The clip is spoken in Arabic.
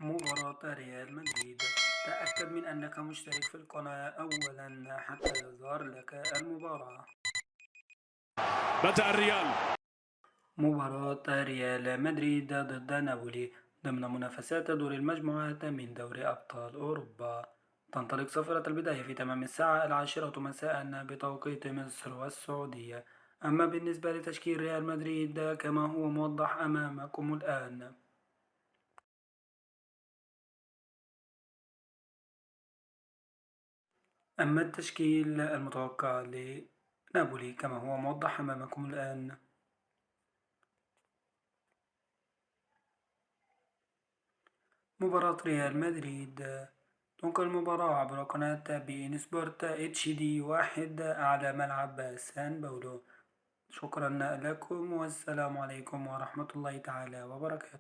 مباراة ريال مدريد. تأكد من أنك مشترك في القناة أولا حتى يظهر لك المباراة. بدأ الريال. مباراة ريال مدريد ضد نابولي ضمن منافسات دور المجموعات من دوري أبطال أوروبا. تنطلق صفرة البداية في تمام الساعة 10 مساء بتوقيت مصر والسعودية. أما بالنسبة لتشكيل ريال مدريد كما هو موضح أمامكم الآن. أما التشكيل المتوقع لنابولي كما هو موضح أمامكم الآن. مباراة ريال مدريد تنقل المباراة عبر قناة بي إن سبورت اتش دي 1 على ملعب سان باولو. شكرا لكم والسلام عليكم ورحمة الله تعالى وبركاته.